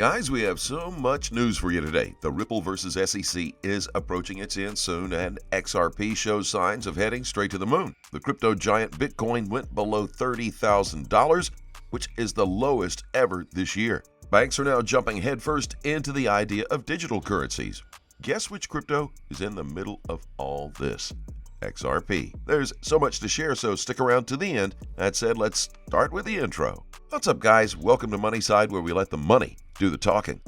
Guys, we have so much news for you today. The Ripple versus SEC is approaching its end soon, and XRP shows signs of heading straight to the moon. The crypto giant Bitcoin went below $30,000, which is the lowest ever this year. Banks are now jumping headfirst into the idea of digital currencies. Guess which crypto is in the middle of all this? XRP. There's so much to share, so stick around to the end. That said, let's start with the intro. What's up, guys? Welcome to Moneyside, where we let the money do the talking.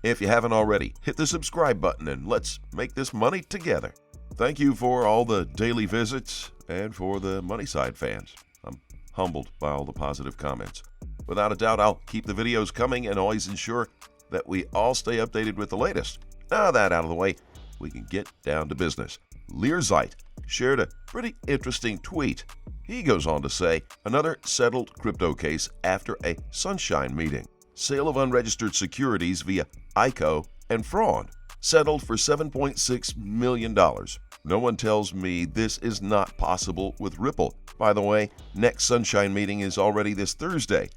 If you haven't already, hit the subscribe button and let's make this money together. Thank you for all the daily visits and for the Moneyside fans. I'm humbled by all the positive comments. Without a doubt, I'll keep the videos coming and always ensure that we all stay updated with the latest. Now that out of the way, we can get down to business. Leerzite shared a pretty interesting tweet. He goes on to say, another settled crypto case after a sunshine meeting. Sale of unregistered securities via ICO and fraud. Settled for $7.6 million. No one tells me this is not possible with Ripple. By the way, next sunshine meeting is already this Thursday.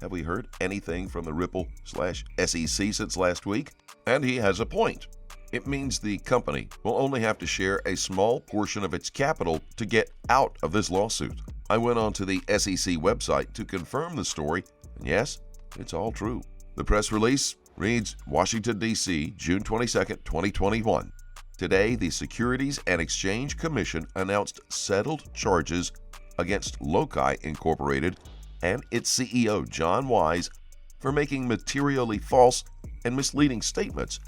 Have we heard anything from the Ripple/SEC since last week? And he has a point. It means the company will only have to share a small portion of its capital to get out of this lawsuit. I went onto the SEC website to confirm the story, and yes, it's all true. The press release reads, Washington, D.C., June 22, 2021. Today, the Securities and Exchange Commission announced settled charges against Loci Incorporated and its CEO, John Wise, for making materially false and misleading statements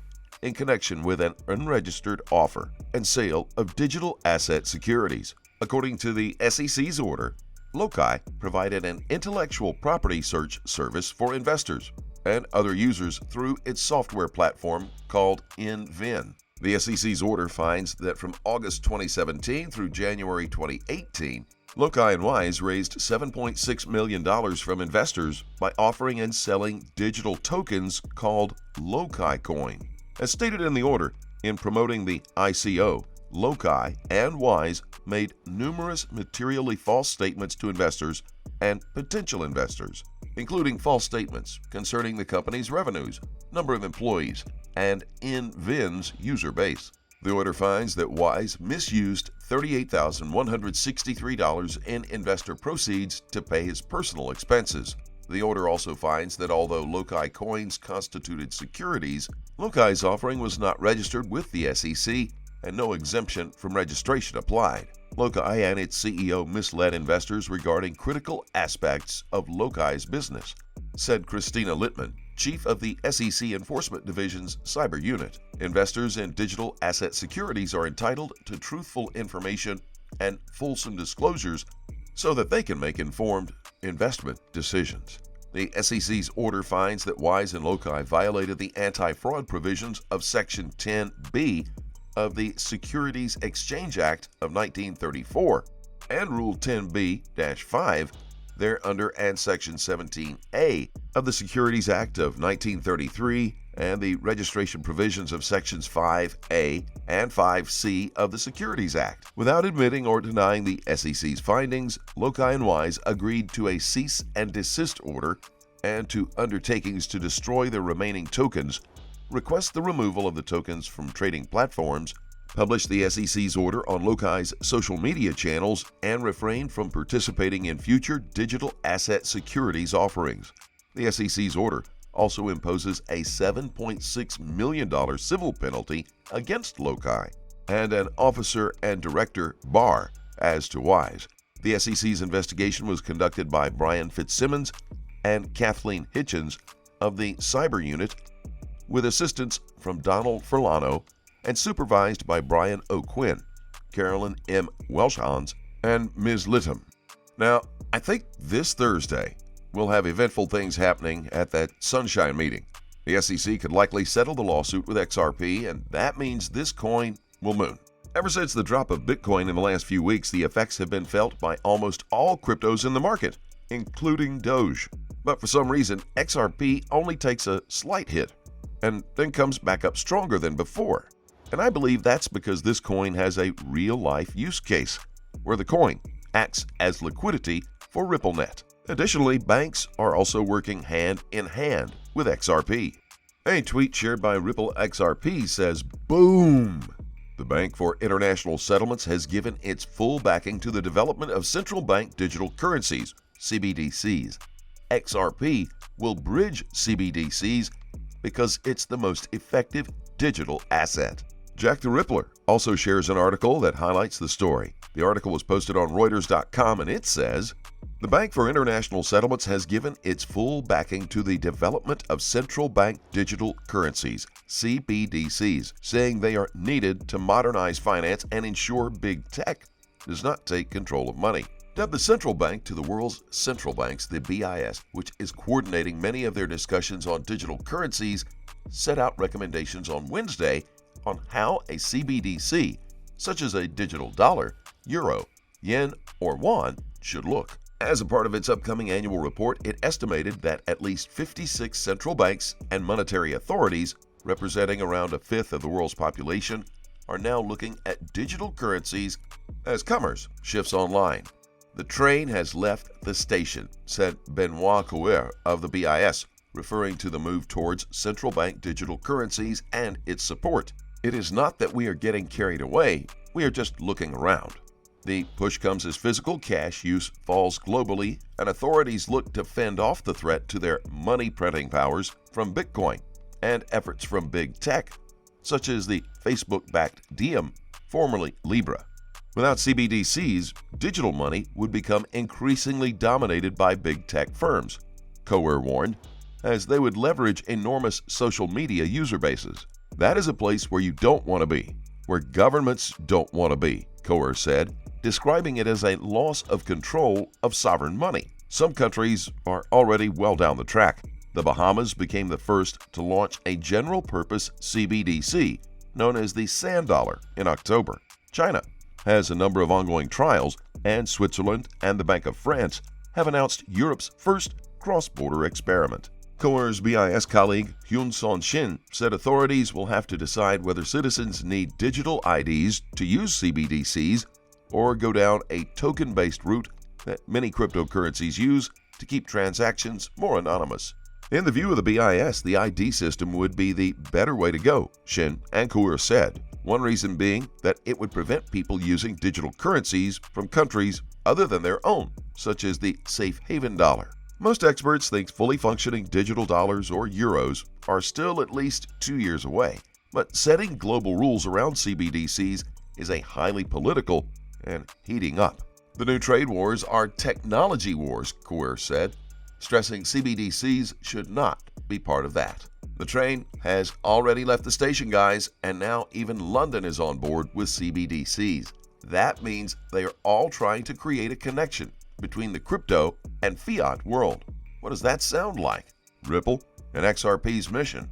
in connection with an unregistered offer and sale of digital asset securities. According to the SEC's order, Loci provided an intellectual property search service for investors and other users through its software platform called InVin. The SEC's order finds that from August 2017 through January 2018, Loci and Wise raised $7.6 million from investors by offering and selling digital tokens called Loci Coin. As stated in the order, in promoting the ICO, Loci and Wise made numerous materially false statements to investors and potential investors, including false statements concerning the company's revenues, number of employees, and InVin's user base. The order finds that Wise misused $38,163 in investor proceeds to pay his personal expenses. The order also finds that although Loci coins constituted securities, Loci's offering was not registered with the SEC and no exemption from registration applied. Loci and its CEO misled investors regarding critical aspects of Loci's business, said Christina Littman, chief of the SEC Enforcement Division's cyber unit. Investors in digital asset securities are entitled to truthful information and fulsome disclosures so that they can make informed investment decisions. The SEC's order finds that Wise and Loci violated the anti-fraud provisions of Section 10B of the Securities Exchange Act of 1934 and Rule 10B-5 thereunder and Section 17A of the Securities Act of 1933 and the registration provisions of Sections 5A and 5C of the Securities Act. Without admitting or denying the SEC's findings, Loci and Wise agreed to a cease and desist order and to undertakings to destroy the remaining tokens, request the removal of the tokens from trading platforms, publish the SEC's order on Loci's social media channels, and refrain from participating in future digital asset securities offerings. The SEC's order also imposes a $7.6 million civil penalty against Loci and an officer and director bar as to Wise. The SEC's investigation was conducted by Brian Fitzsimmons and Kathleen Hitchens of the Cyber Unit, with assistance from Donald Furlano and supervised by Brian O'Quinn, Carolyn M. Welshans, and Ms. Litton. Now, I think this Thursday we'll have eventful things happening at that sunshine meeting. The SEC could likely settle the lawsuit with XRP, and that means this coin will moon. Ever since the drop of Bitcoin in the last few weeks, the effects have been felt by almost all cryptos in the market, including Doge. But for some reason, XRP only takes a slight hit and then comes back up stronger than before. And I believe that's because this coin has a real-life use case, where the coin acts as liquidity for RippleNet. Additionally, banks are also working hand in hand with XRP. A tweet shared by Ripple XRP says, "Boom! The Bank for International Settlements has given its full backing to the development of central bank digital currencies, CBDCs. XRP will bridge CBDCs because it's the most effective digital asset." Jack the Rippler also shares an article that highlights the story. The article was posted on Reuters.com and it says, "The Bank for International Settlements has given its full backing to the development of central bank digital currencies, CBDCs, saying they are needed to modernize finance and ensure big tech does not take control of money." Dubbed the central bank to the world's central banks, the BIS, which is coordinating many of their discussions on digital currencies, set out recommendations on Wednesday on how a CBDC, such as a digital dollar, euro, yen, or yuan, should look. As a part of its upcoming annual report, it estimated that at least 56 central banks and monetary authorities, representing around a fifth of the world's population, are now looking at digital currencies as commerce shifts online. "The train has left the station," said Benoit Couer of the BIS, referring to the move towards central bank digital currencies and its support. "It is not that we are getting carried away, we are just looking around." The push comes as physical cash use falls globally and authorities look to fend off the threat to their money printing powers from Bitcoin and efforts from big tech, such as the Facebook-backed Diem, formerly Libra. Without CBDCs, digital money would become increasingly dominated by big tech firms, Couer warned, as they would leverage enormous social media user bases. "That is a place where you don't want to be, where governments don't want to be," Couer said, describing it as a loss of control of sovereign money. Some countries are already well down the track. The Bahamas became the first to launch a general-purpose CBDC, known as the Sand Dollar, in October. China has a number of ongoing trials, and Switzerland and the Bank of France have announced Europe's first cross-border experiment. Couer's BIS colleague Hyun Son Shin said authorities will have to decide whether citizens need digital IDs to use CBDCs or go down a token-based route that many cryptocurrencies use to keep transactions more anonymous. In the view of the BIS, the ID system would be the better way to go, Shin and Couer said. One reason being that it would prevent people using digital currencies from countries other than their own, such as the safe haven dollar. Most experts think fully functioning digital dollars or euros are still at least 2 years away, but setting global rules around CBDCs is a highly political and heating up. "The new trade wars are technology wars," Couer said, stressing CBDCs should not be part of that. "The train has already left the station, guys, and now even London is on board with CBDCs. That means they are all trying to create a connection between the crypto and fiat world." What does that sound like? Ripple and XRP's mission?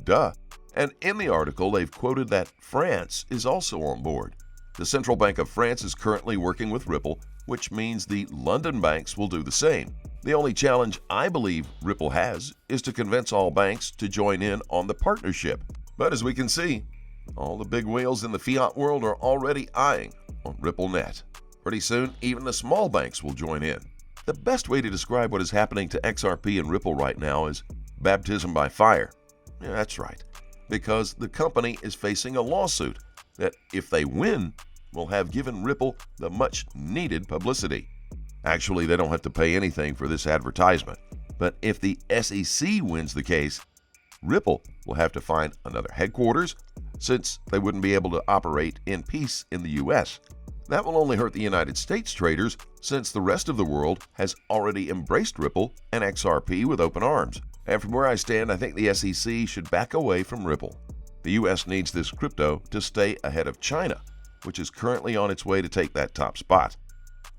Duh. And in the article, they've quoted that France is also on board. The Central Bank of France is currently working with Ripple, which means the London banks will do the same. The only challenge I believe Ripple has is to convince all banks to join in on the partnership. But as we can see, all the big whales in the fiat world are already eyeing on RippleNet. Pretty soon, even the small banks will join in. The best way to describe what is happening to XRP and Ripple right now is baptism by fire. Yeah, that's right, because the company is facing a lawsuit that, if they win, will have given Ripple the much-needed publicity. Actually, they don't have to pay anything for this advertisement, but if the SEC wins the case, Ripple will have to find another headquarters since they wouldn't be able to operate in peace in the U.S. That will only hurt the United States traders since the rest of the world has already embraced Ripple and XRP with open arms. And from where I stand, I think the SEC should back away from Ripple. The U.S. needs this crypto to stay ahead of China, which is currently on its way to take that top spot.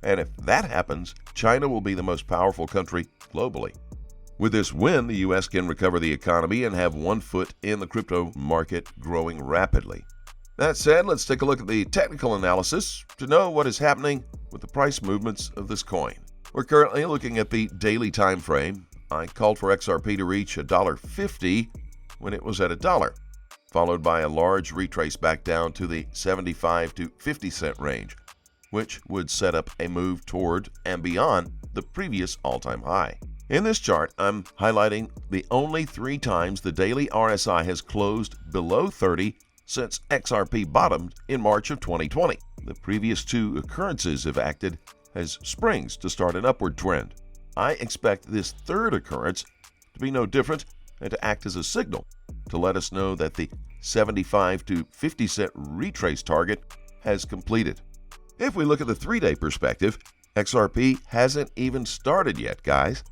And if that happens, China will be the most powerful country globally. With this win, the U.S. can recover the economy and have one foot in the crypto market growing rapidly. That said, let's take a look at the technical analysis to know what is happening with the price movements of this coin. We're currently looking at the daily time frame. I called for XRP to reach $1.50 when it was at $1, followed by a large retrace back down to the 75 to 50 cent range, which would set up a move toward and beyond the previous all-time high. In this chart, I'm highlighting the only 3 times the daily RSI has closed below 30 since XRP bottomed in March of 2020. The previous 2 occurrences have acted as springs to start an upward trend. I expect this 3rd occurrence to be no different and to act as a signal to let us know that the 75 to 50 cent retrace target has completed. If we look at the 3-day perspective, XRP hasn't even started yet, guys.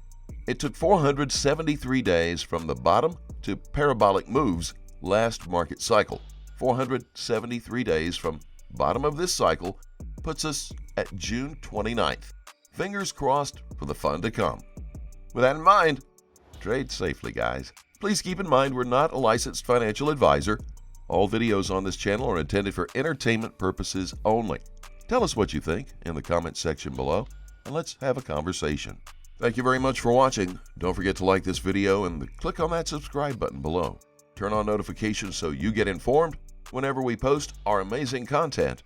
It took 473 days from the bottom to parabolic moves last market cycle. 473 days from bottom of this cycle puts us at June 29th. Fingers crossed for the fun to come. With that in mind, trade safely, guys. Please keep in mind we're not a licensed financial advisor. All videos on this channel are intended for entertainment purposes only. Tell us what you think in the comment section below, and let's have a conversation. Thank you very much for watching. Don't forget to like this video and click on that subscribe button below. Turn on notifications so you get informed whenever we post our amazing content.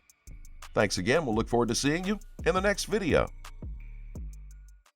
Thanks again. We'll look forward to seeing you in the next video.